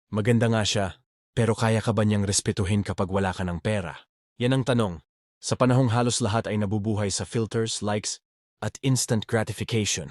Maganda nga siya, pero kaya ka ba niyang respetuhin kapag wala ka ng pera? Yan ang tanong. Sa panahong halos lahat ay nabubuhay sa filters, likes, at instant gratification.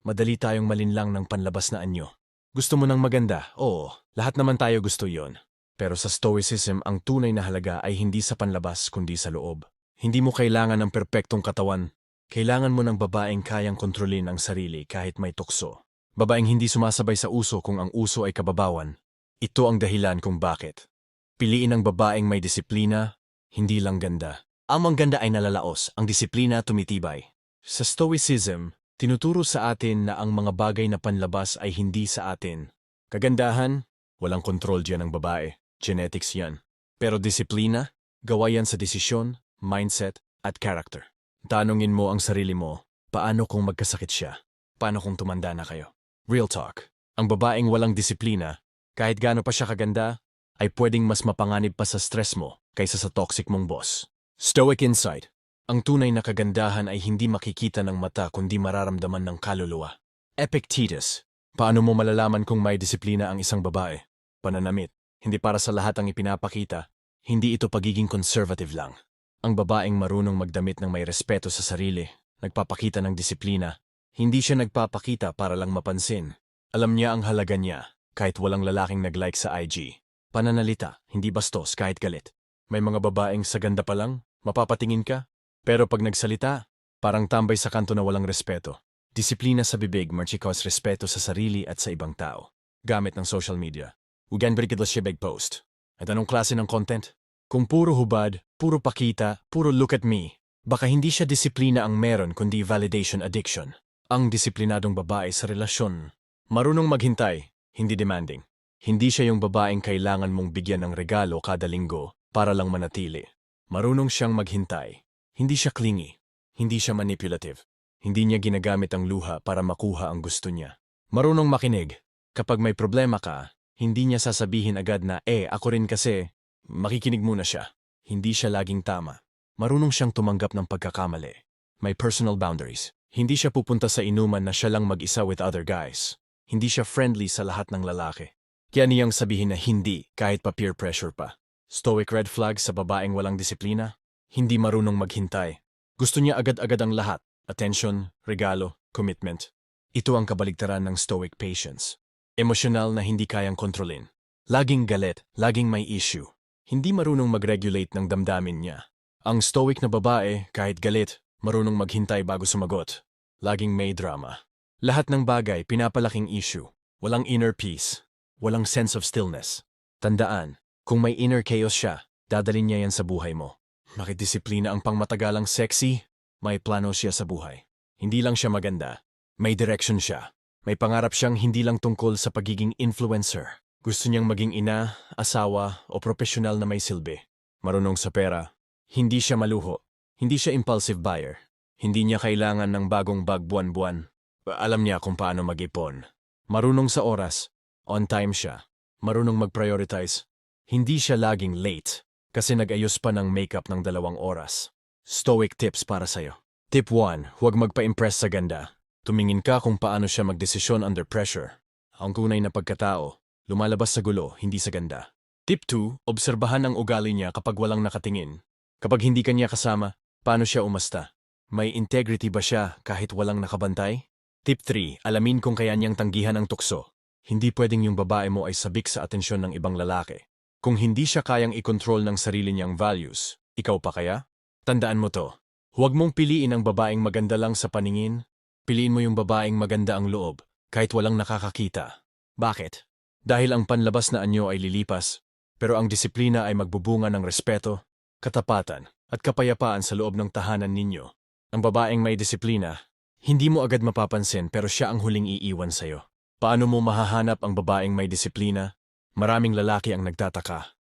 Madali tayong malinlang ng panlabas na anyo. Gusto mo ng maganda? Oo, lahat naman tayo gusto yon. Pero sa Stoicism, ang tunay na halaga ay hindi sa panlabas kundi sa loob. Hindi mo kailangan ng perpektong katawan. Kailangan mo ng babaeng kayang kontrolin ang sarili kahit may tukso. Babaeng hindi sumasabay sa uso kung ang uso ay kababawan. Ito ang dahilan kung bakit. Piliin ang babaeng may disiplina, hindi lang ganda. Ang ganda ay nalalaos, ang disiplina tumitibay. Sa Stoicism, tinuturo sa atin na ang mga bagay na panlabas ay hindi sa atin. Kagandahan, walang kontrol diyan ng babae. Genetics yan. Pero disiplina, gawa yan sa desisyon, mindset, at character. Tanungin mo ang sarili mo, paano kung magkasakit siya? Paano kung tumanda na kayo? Real talk. Ang babaeng walang disiplina, kahit gaano pa siya kaganda, ay pwedeng mas mapanganib pa sa stress mo kaysa sa toxic mong boss. Stoic insight. Ang tunay na kagandahan ay hindi makikita ng mata kundi mararamdaman ng kaluluwa. Epictetus. Paano mo malalaman kung may disiplina ang isang babae? Pananamit. Hindi para sa lahat ang ipinapakita, hindi ito pagiging conservative lang. Ang babaeng marunong magdamit ng may respeto sa sarili, nagpapakita ng disiplina, hindi siya nagpapakita para lang mapansin. Alam niya ang halaga niya, kahit walang lalaking nag-like sa IG. Pananalita, hindi bastos kahit galit. May mga babaeng sa ganda pa lang, mapapatingin ka, pero pag nagsalita, parang tambay sa kanto na walang respeto. Disiplina sa bibig marchikos respeto sa sarili at sa ibang tao. Gamit ng social media. Ugan berikidla siya big post. At anong klase ng content? Kung puro hubad, puro pakita, puro look at me, baka hindi siya disiplina ang meron kundi validation addiction. Ang disiplinadong babae sa relasyon. Marunong maghintay, hindi demanding. Hindi siya yung babaeng kailangan mong bigyan ng regalo kada linggo para lang manatili. Marunong siyang maghintay. Hindi siya clingy. Hindi siya manipulative. Hindi niya ginagamit ang luha para makuha ang gusto niya. Marunong makinig. Kapag may problema ka, hindi niya sasabihin agad na, ako rin kasi, makikinig muna siya. Hindi siya laging tama. Marunong siyang tumanggap ng pagkakamali. May personal boundaries. Hindi siya pupunta sa inuman na siya lang mag-isa with other guys. Hindi siya friendly sa lahat ng lalaki. Kaya niyang sabihin na hindi kahit pa peer pressure pa. Stoic red flag sa babaeng walang disiplina. Hindi marunong maghintay. Gusto niya agad-agad ang lahat. Attention, regalo, commitment. Ito ang kabaligtaran ng stoic patience. Emosyonal na hindi kayang kontrolin. Laging galit, laging may issue. Hindi marunong mag-regulate ng damdamin niya. Ang stoic na babae, kahit galit, marunong maghintay bago sumagot. Laging may drama. Lahat ng bagay pinapalaking issue. Walang inner peace. Walang sense of stillness. Tandaan, kung may inner chaos siya, dadalhin niya yan sa buhay mo. Makidisiplina ang pangmatagalang sexy, may plano siya sa buhay. Hindi lang siya maganda, may direction siya. May pangarap siyang hindi lang tungkol sa pagiging influencer. Gusto niyang maging ina, asawa o profesional na may silbi. Marunong sa pera. Hindi siya maluho. Hindi siya impulsive buyer. Hindi niya kailangan ng bagong bag buwan-buwan. Alam niya kung paano mag-ipon. Marunong sa oras. On time siya. Marunong mag-prioritize. Hindi siya laging late kasi nag-ayos pa ng makeup ng 2 oras. Stoic tips para sa'yo. Tip 1. Huwag magpa-impress sa ganda. Tumingin ka kung paano siya magdesisyon under pressure. Ang tunay na pagkatao, lumalabas sa gulo, hindi sa ganda. Tip 2. Obserbahan ang ugali niya kapag walang nakatingin. Kapag hindi kanya kasama, paano siya umasta? May integrity ba siya kahit walang nakabantay? Tip 3. Alamin kung kaya niyang tanggihan ang tukso. Hindi pwedeng yung babae mo ay sabik sa atensyon ng ibang lalaki. Kung hindi siya kayang i-control ng sarili niyang values, ikaw pa kaya? Tandaan mo to. Huwag mong piliin ang babaeng maganda lang sa paningin. Piliin mo yung babaeng maganda ang loob, kahit walang nakakakita. Bakit? Dahil ang panlabas na anyo ay lilipas, pero ang disiplina ay magbubunga ng respeto, katapatan, at kapayapaan sa loob ng tahanan ninyo. Ang babaeng may disiplina, hindi mo agad mapapansin pero siya ang huling iiwan sa'yo. Paano mo mahahanap ang babaeng may disiplina? Maraming lalaki ang nagtataka.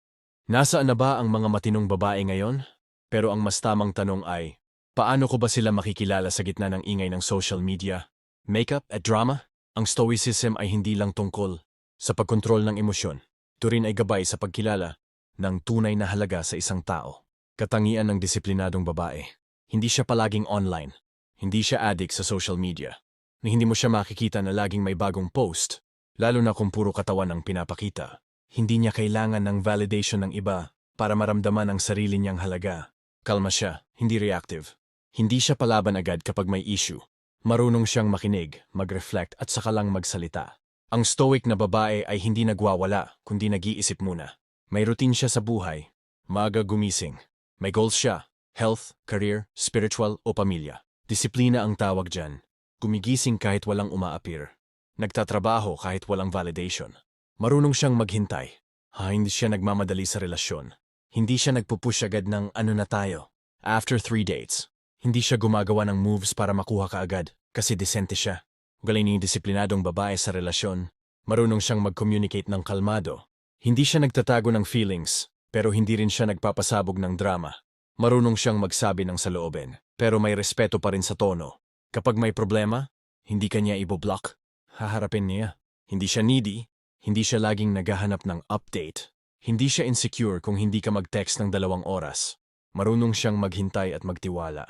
Nasaan na ba ang mga matinong babae ngayon? Pero ang mas tamang tanong ay, paano ko ba sila makikilala sa gitna ng ingay ng social media? Makeup at drama? Ang stoicism ay hindi lang tungkol sa pagkontrol ng emosyon. Ito rin ay gabay sa pagkilala ng tunay na halaga sa isang tao. Katangian ng disiplinadong babae. Hindi siya palaging online. Hindi siya addict sa social media. Na hindi mo siya makikita na laging may bagong post, lalo na kung puro katawan ang pinapakita. Hindi niya kailangan ng validation ng iba para maramdaman ang sarili niyang halaga. Kalma siya, hindi reactive. Hindi siya palaban agad kapag may issue. Marunong siyang makinig, mag-reflect at saka lang magsalita. Ang stoic na babae ay hindi nagwawala, kundi nag-iisip muna. May routine siya sa buhay. Maaga gumising. May goals siya. Health, career, spiritual o pamilya. Disiplina ang tawag dyan. Gumigising kahit walang umaapir. Nagtatrabaho kahit walang validation. Marunong siyang maghintay. Hindi siya nagmamadali sa relasyon. Hindi siya nagpupush agad ng ano na tayo. After 3 dates, hindi siya gumagawa ng moves para makuha ka agad kasi disente siya. Galing yung disiplinadong babae sa relasyon. Marunong siyang mag-communicate ng kalmado. Hindi siya nagtatago ng feelings, pero hindi rin siya nagpapasabog ng drama. Marunong siyang magsabi ng saloobin, pero may respeto pa rin sa tono. Kapag may problema, hindi kanya iboblock. Haharapin niya. Hindi siya needy, hindi siya laging naghahanap ng update. Hindi siya insecure kung hindi ka mag-text ng 2 oras. Marunong siyang maghintay at magtiwala.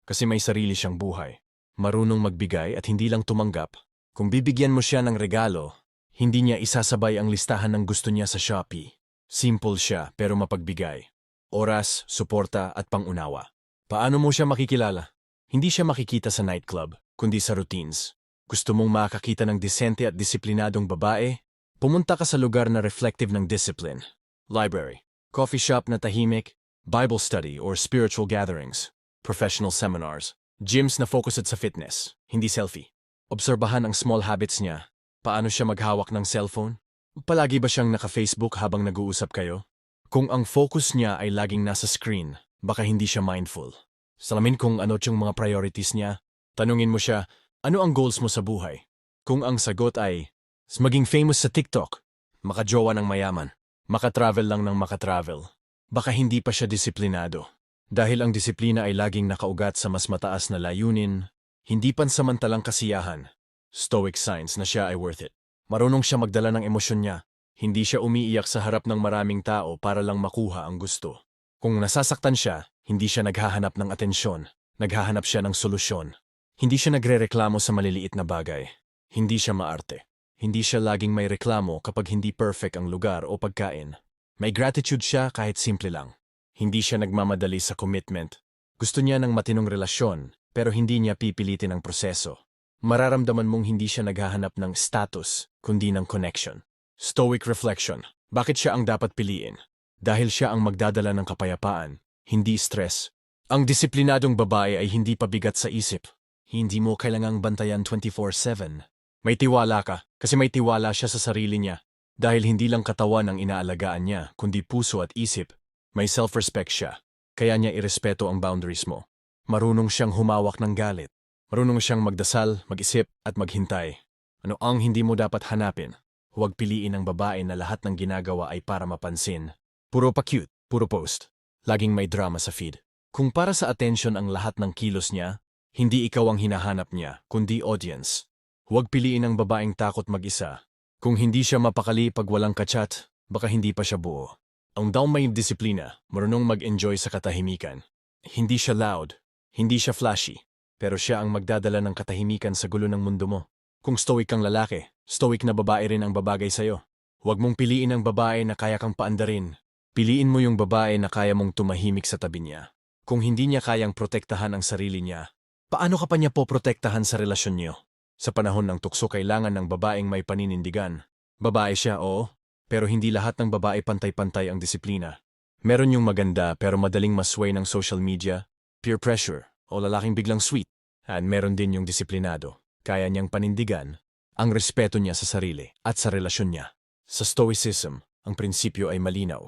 Kasi may sarili siyang buhay. Marunong magbigay at hindi lang tumanggap. Kung bibigyan mo siya ng regalo, hindi niya isasabay ang listahan ng gusto niya sa Shopee. Simple siya pero mapagbigay. Oras, suporta at pangunawa. Paano mo siya makikilala? Hindi siya makikita sa nightclub, kundi sa routines. Gusto mong makakita ng disente at disiplinadong babae? Pumunta ka sa lugar na reflective ng discipline. Library, coffee shop na tahimik, Bible study or spiritual gatherings, professional seminars, gyms na focused sa fitness, hindi selfie. Obserbahan ang small habits niya. Paano siya maghawak ng cellphone? Palagi ba siyang naka-Facebook habang nag-uusap kayo? Kung ang focus niya ay laging nasa screen, baka hindi siya mindful. Salamin kung ano yung mga priorities niya. Tanungin mo siya, ano ang goals mo sa buhay? Kung ang sagot ay, maging famous sa TikTok, makajowa ng mayaman, makatravel lang ng makatravel, baka hindi pa siya disiplinado. Dahil ang disiplina ay laging nakaugat sa mas mataas na layunin, hindi pansamantalang kasiyahan. Stoic signs na siya ay worth it. Marunong siya magdala ng emosyon niya. Hindi siya umiiyak sa harap ng maraming tao para lang makuha ang gusto. Kung nasasaktan siya, hindi siya naghahanap ng atensyon. Naghahanap siya ng solusyon. Hindi siya nagrereklamo sa maliliit na bagay. Hindi siya maarte. Hindi siya laging may reklamo kapag hindi perfect ang lugar o pagkain. May gratitude siya kahit simple lang. Hindi siya nagmamadali sa commitment. Gusto niya ng matinong relasyon, pero hindi niya pipilitin ang proseso. Mararamdaman mong hindi siya naghahanap ng status, kundi ng connection. Stoic reflection. Bakit siya ang dapat piliin? Dahil siya ang magdadala ng kapayapaan, hindi stress. Ang disiplinadong babae ay hindi pabigat sa isip. Hindi mo kailangang bantayan 24/7. May tiwala ka, kasi may tiwala siya sa sarili niya. Dahil hindi lang katawan ang inaalagaan niya, kundi puso at isip. May self-respect siya, kaya niya irespeto ang boundaries mo. Marunong siyang humawak ng galit. Marunong siyang magdasal, mag-isip at maghintay. Ano ang hindi mo dapat hanapin? Huwag piliin ang babae na lahat ng ginagawa ay para mapansin. Puro pa cute, puro post. Laging may drama sa feed. Kung para sa attention ang lahat ng kilos niya, hindi ikaw ang hinahanap niya, kundi audience. Huwag piliin ang babaeng takot mag-isa. Kung hindi siya mapakali pag walang kachat, baka hindi pa siya buo. Ang daw may disiplina, marunong mag-enjoy sa katahimikan. Hindi siya loud, hindi siya flashy, pero siya ang magdadala ng katahimikan sa gulo ng mundo mo. Kung stoic kang lalaki, stoic na babae rin ang babagay sa'yo. Huwag mong piliin ang babae na kaya kang paandarin. Piliin mo yung babae na kaya mong tumahimik sa tabi niya. Kung hindi niya kayang protektahan ang sarili niya, paano ka pa niya poprotektahan sa relasyon niyo? Sa panahon ng tukso kailangan ng babaeng may paninindigan. Babae siya, oo, pero hindi lahat ng babae pantay-pantay ang disiplina. Meron yung maganda pero madaling masway ng social media, peer pressure, o lalaking biglang sweet. At meron din yung disiplinado. Kaya niyang panindigan ang respeto niya sa sarili at sa relasyon niya. Sa Stoicism, ang prinsipyo ay malinaw.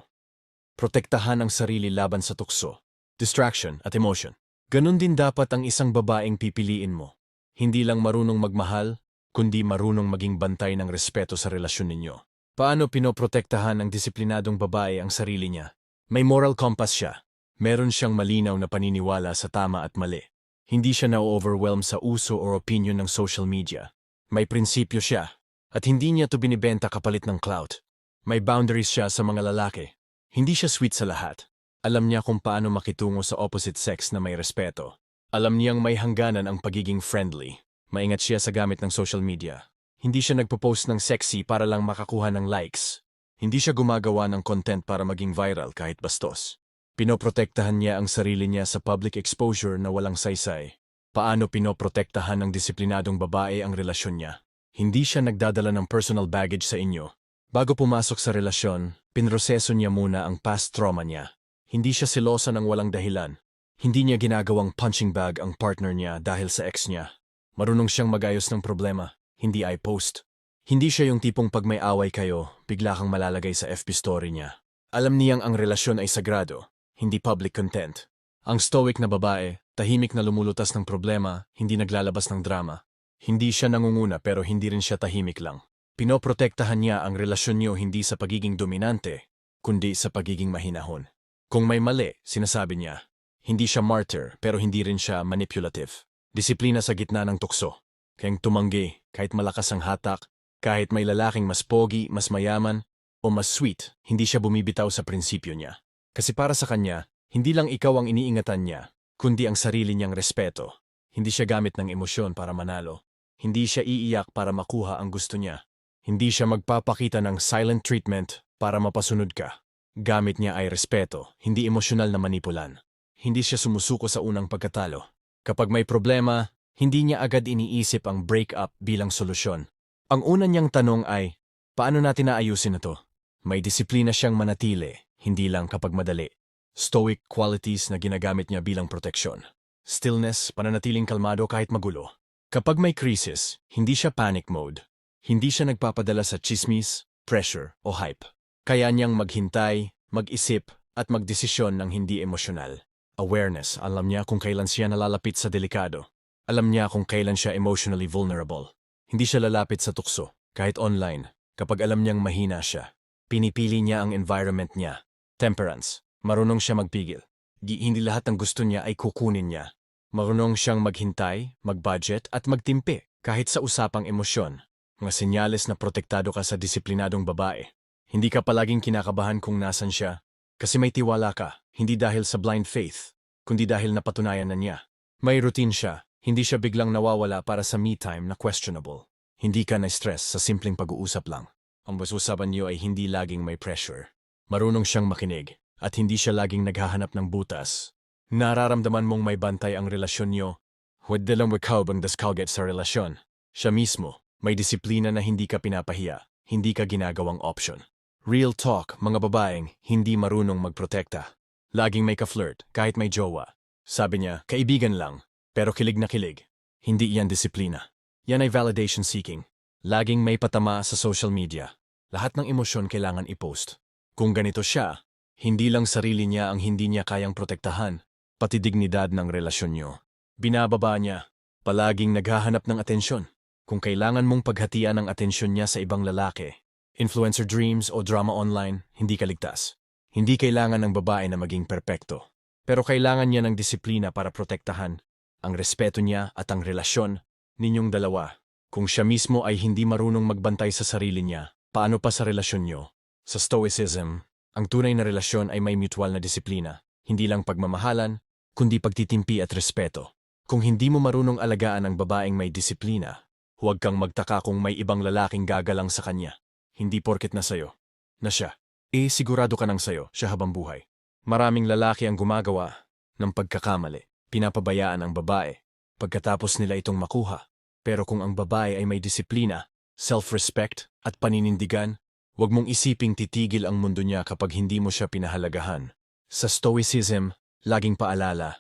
Protektahan ang sarili laban sa tukso, distraction at emotion. Ganon din dapat ang isang babaeng pipiliin mo. Hindi lang marunong magmahal, kundi marunong maging bantay ng respeto sa relasyon ninyo. Paano pinoprotektahan ng disiplinadong babae ang sarili niya? May moral compass siya. Meron siyang malinaw na paniniwala sa tama at mali. Hindi siya na-overwhelm sa uso o opinion ng social media. May prinsipyo siya, at hindi niya to binibenta kapalit ng clout. May boundaries siya sa mga lalaki. Hindi siya sweet sa lahat. Alam niya kung paano makitungo sa opposite sex na may respeto. Alam niyang may hangganan ang pagiging friendly. Maingat siya sa gamit ng social media. Hindi siya nagpo-post ng sexy para lang makakuha ng likes. Hindi siya gumagawa ng content para maging viral kahit bastos. Pinoprotektahan niya ang sarili niya sa public exposure na walang saysay. Paano pinoprotektahan ng disiplinadong babae ang relasyon niya? Hindi siya nagdadala ng personal baggage sa inyo. Bago pumasok sa relasyon, pinroseso niya muna ang past trauma niya. Hindi siya selosa ng walang dahilan. Hindi niya ginagawang punching bag ang partner niya dahil sa ex niya. Marunong siyang magayos ng problema, hindi i-post. Hindi siya yung tipong pag may away kayo, bigla kang malalagay sa FB story niya. Alam niyang ang relasyon ay sagrado, hindi public content. Ang stoic na babae, tahimik na lumulutas ng problema, hindi naglalabas ng drama. Hindi siya nangunguna pero hindi rin siya tahimik lang. Pinoprotektahan niya ang relasyon niyo hindi sa pagiging dominante, kundi sa pagiging mahinahon. Kung may mali, sinasabi niya. Hindi siya martyr pero hindi rin siya manipulative. Disiplina sa gitna ng tukso. Kayang tumanggi kahit malakas ang hatak, kahit may lalaking mas pogi, mas mayaman, o mas sweet, hindi siya bumibitaw sa prinsipyo niya. Kasi para sa kanya, hindi lang ikaw ang iniingatan niya, kundi ang sarili niyang respeto. Hindi siya gamit ng emosyon para manalo. Hindi siya iiyak para makuha ang gusto niya. Hindi siya magpapakita ng silent treatment para mapasunod ka. Gamit niya ay respeto, hindi emosyonal na manipulan. Hindi siya sumusuko sa unang pagkatalo. Kapag may problema, hindi niya agad iniisip ang breakup bilang solusyon. Ang una niyang tanong ay, paano natin naayusin ito? May disiplina siyang manatili, hindi lang kapag madali. Stoic qualities na ginagamit niya bilang proteksyon. Stillness, pananatiling kalmado kahit magulo. Kapag may crisis, hindi siya panic mode. Hindi siya nagpapadala sa chismis, pressure o hype. Kaya niyang maghintay, mag-isip at magdesisyon ng hindi emosyonal. Awareness, alam niya kung kailan siya nalalapit sa delikado. Alam niya kung kailan siya emotionally vulnerable. Hindi siya lalapit sa tukso, kahit online, kapag alam niyang mahina siya. Pinipili niya ang environment niya. Temperance, marunong siya magpigil. Hindi lahat ng gusto niya ay kukunin niya. Marunong siyang maghintay, mag-budget at magtimpi, kahit sa usapang emosyon. Mga senyales na protektado ka sa disiplinadong babae. Hindi ka palaging kinakabahan kung nasan siya. Kasi may tiwala ka, hindi dahil sa blind faith, kundi dahil napatunayan na niya. May routine siya, hindi siya biglang nawawala para sa me time na questionable. Hindi ka na-stress sa simpleng pag-uusap lang. Ang usapan niyo ay hindi laging may pressure. Marunong siyang makinig, at hindi siya laging naghahanap ng butas. Nararamdaman mong may bantay ang relasyon niyo. Huwag lang ikaw bang daskalget sa relasyon. Siya mismo, may disiplina na hindi ka pinapahiya, hindi ka ginagawang option. Real talk, mga babaeng hindi marunong magprotekta. Laging may ka-flirt, kahit may jowa. Sabi niya, kaibigan lang, pero kilig na kilig. Hindi iyan disiplina. Yan ay validation seeking. Laging may patama sa social media. Lahat ng emosyon kailangan i-post. Kung ganito siya, hindi lang sarili niya ang hindi niya kayang protektahan, pati dignidad ng relasyon niyo. Binababa niya, palaging naghahanap ng atensyon. Kung kailangan mong paghatian ang atensyon niya sa ibang lalaki, influencer dreams o drama online, hindi ka ligtas. Hindi kailangan ng babae na maging perpekto. Pero kailangan niya ng disiplina para protektahan ang respeto niya at ang relasyon ninyong dalawa. Kung siya mismo ay hindi marunong magbantay sa sarili niya, paano pa sa relasyon niyo? Sa Stoicism, ang tunay na relasyon ay may mutual na disiplina, hindi lang pagmamahalan, kundi pagtitimpi at respeto. Kung hindi mo marunong alagaan ang babaeng may disiplina, huwag kang magtaka kung may ibang lalaking gagalang sa kanya. Hindi porket na sayo, na siya. Sigurado ka nang sayo, siya habang buhay. Maraming lalaki ang gumagawa ng pagkakamali. Pinapabayaan ang babae pagkatapos nila itong makuha. Pero kung ang babae ay may disiplina, self-respect at paninindigan, huwag mong isiping titigil ang mundo niya kapag hindi mo siya pinahalagahan. Sa Stoicism, laging paalala,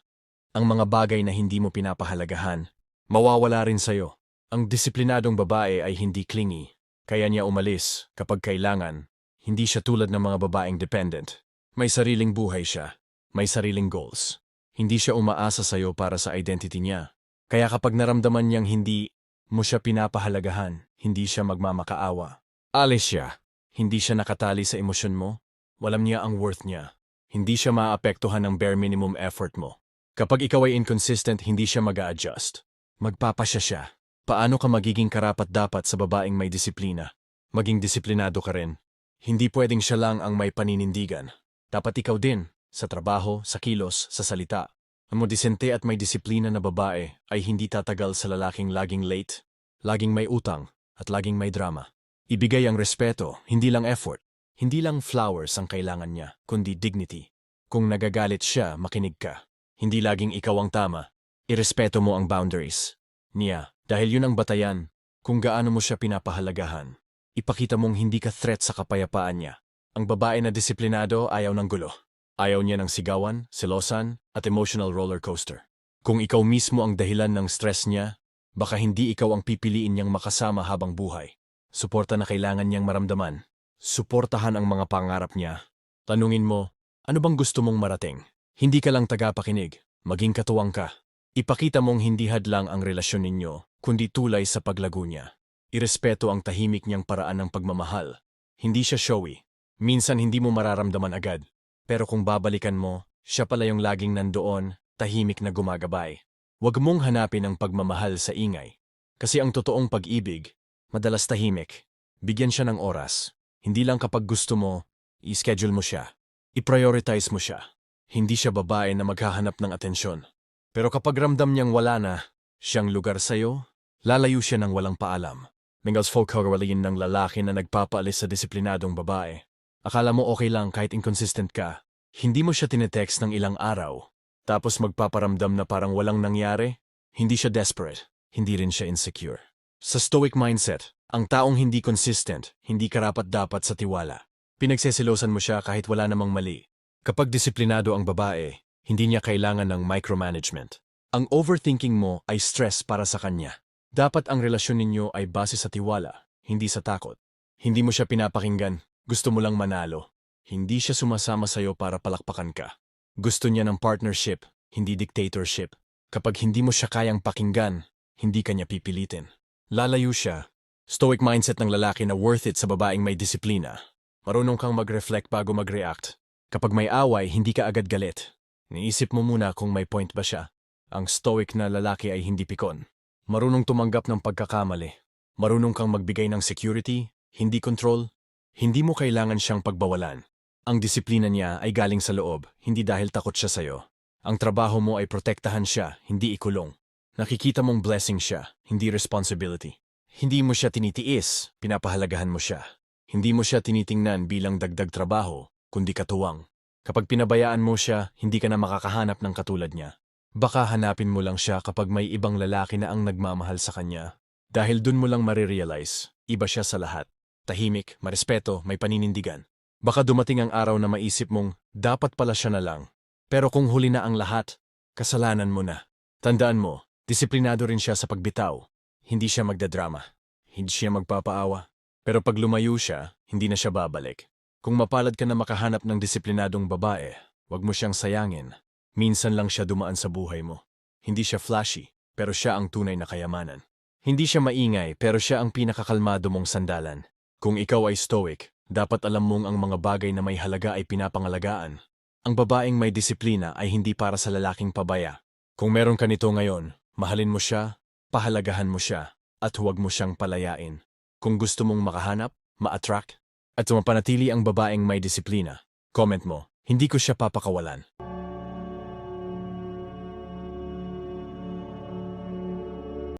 ang mga bagay na hindi mo pinapahalagahan, mawawala rin sayo. Ang disiplinadong babae ay hindi clingy. Kaya niya umalis kapag kailangan. Hindi siya tulad ng mga babaeng dependent. May sariling buhay siya. May sariling goals. Hindi siya umaasa sa'yo para sa identity niya. Kaya kapag naramdaman niyang hindi mo siya pinapahalagahan, hindi siya magmamakaawa. Alis siya. Hindi siya nakatali sa emosyon mo. Walam niya ang worth niya. Hindi siya maapektuhan ng bare minimum effort mo. Kapag ikaw ay inconsistent, hindi siya mag-a-adjust. Magpapasya siya. Paano ka magiging karapat-dapat sa babaeng may disiplina? Maging disiplinado ka rin. Hindi pwedeng siya lang ang may paninindigan. Dapat ikaw din, sa trabaho, sa kilos, sa salita. Ang modisente at may disiplina na babae ay hindi tatagal sa lalaking laging late, laging may utang, at laging may drama. Ibigay ang respeto, hindi lang effort. Hindi lang flowers ang kailangan niya, kundi dignity. Kung nagagalit siya, makinig ka. Hindi laging ikaw ang tama. Irespeto mo ang boundaries niya dahil yun ang batayan kung gaano mo siya pinapahalagahan. Ipakita mong hindi ka threat sa kapayapaan niya. Ang babae na disiplinado ayaw ng gulo. Ayaw niya ng sigawan, selosan, at emotional roller coaster. Kung ikaw mismo ang dahilan ng stress niya, baka hindi ikaw ang pipiliin niyang makasama habang buhay. Suporta na kailangan niyang maramdaman. Suportahan ang mga pangarap niya. Tanungin mo, ano bang gusto mong marating? Hindi ka lang tagapakinig, maging katuwang ka. Ipakita mong hindi hadlang ang relasyon ninyo, kundi tulay sa paglago niya. Irespeto ang tahimik niyang paraan ng pagmamahal. Hindi siya showy. Minsan hindi mo mararamdaman agad. Pero kung babalikan mo, siya pala yung laging nandoon, tahimik na gumagabay. Huwag mong hanapin ang pagmamahal sa ingay. Kasi ang totoong pag-ibig, madalas tahimik. Bigyan siya ng oras. Hindi lang kapag gusto mo, i-schedule mo siya. I-prioritize mo siya. Hindi siya babae na maghahanap ng atensyon. Pero kapag ramdam niyang wala na siyang lugar sa'yo, lalayo siya ng walang paalam. Mingles folklorian ng lalaki na nagpapaalis sa disiplinadong babae. Akala mo okay lang kahit inconsistent ka. Hindi mo siya tinetext ng ilang araw. Tapos magpaparamdam na parang walang nangyari. Hindi siya desperate. Hindi rin siya insecure. Sa stoic mindset, ang taong hindi consistent, hindi karapat-dapat sa tiwala. Pinagsesilosan mo siya kahit wala namang mali. Kapag disiplinado ang babae, hindi niya kailangan ng micromanagement. Ang overthinking mo ay stress para sa kanya. Dapat ang relasyon ninyo ay base sa tiwala, hindi sa takot. Hindi mo siya pinapakinggan, gusto mo lang manalo. Hindi siya sumasama sa'yo para palakpakan ka. Gusto niya ng partnership, hindi dictatorship. Kapag hindi mo siya kayang pakinggan, hindi ka niya pipilitin. Lalayo siya. Stoic mindset ng lalaki na worth it sa babaeng may disiplina. Marunong kang mag-reflect bago mag-react. Kapag may away, hindi ka agad galit. Niisip mo muna kung may point ba siya. Ang stoic na lalaki ay hindi pikon. Marunong tumanggap ng pagkakamali. Marunong kang magbigay ng security, hindi control. Hindi mo kailangan siyang pagbawalan. Ang disiplina niya ay galing sa loob, hindi dahil takot siya sa'yo. Ang trabaho mo ay protektahan siya, hindi ikulong. Nakikita mong blessing siya, hindi responsibility. Hindi mo siya tinitiis, pinapahalagahan mo siya. Hindi mo siya tinitingnan bilang dagdag trabaho, kundi katuwang. Kapag pinabayaan mo siya, hindi ka na makakahanap ng katulad niya. Baka hanapin mo lang siya kapag may ibang lalaki na ang nagmamahal sa kanya. Dahil dun mo lang marirealize, iba siya sa lahat. Tahimik, marespeto, may paninindigan. Baka dumating ang araw na maisip mong, dapat pala siya na lang. Pero kung huli na ang lahat, kasalanan mo na. Tandaan mo, disiplinado rin siya sa pagbitaw. Hindi siya magdadrama. Hindi siya magpapaawa. Pero pag lumayo siya, hindi na siya babalik. Kung mapalad ka na makahanap ng disiplinadong babae, wag mo siyang sayangin. Minsan lang siya dumaan sa buhay mo. Hindi siya flashy, pero siya ang tunay na kayamanan. Hindi siya maingay, pero siya ang pinakakalmado mong sandalan. Kung ikaw ay stoic, dapat alam mong ang mga bagay na may halaga ay pinapangalagaan. Ang babaeng may disiplina ay hindi para sa lalaking pabaya. Kung meron ka nito ngayon, mahalin mo siya, pahalagahan mo siya, at huwag mo siyang palayain. Kung gusto mong makahanap, ma-attract, at mapanatili ang babaeng may disiplina, comment mo, hindi ko siya papakawalan.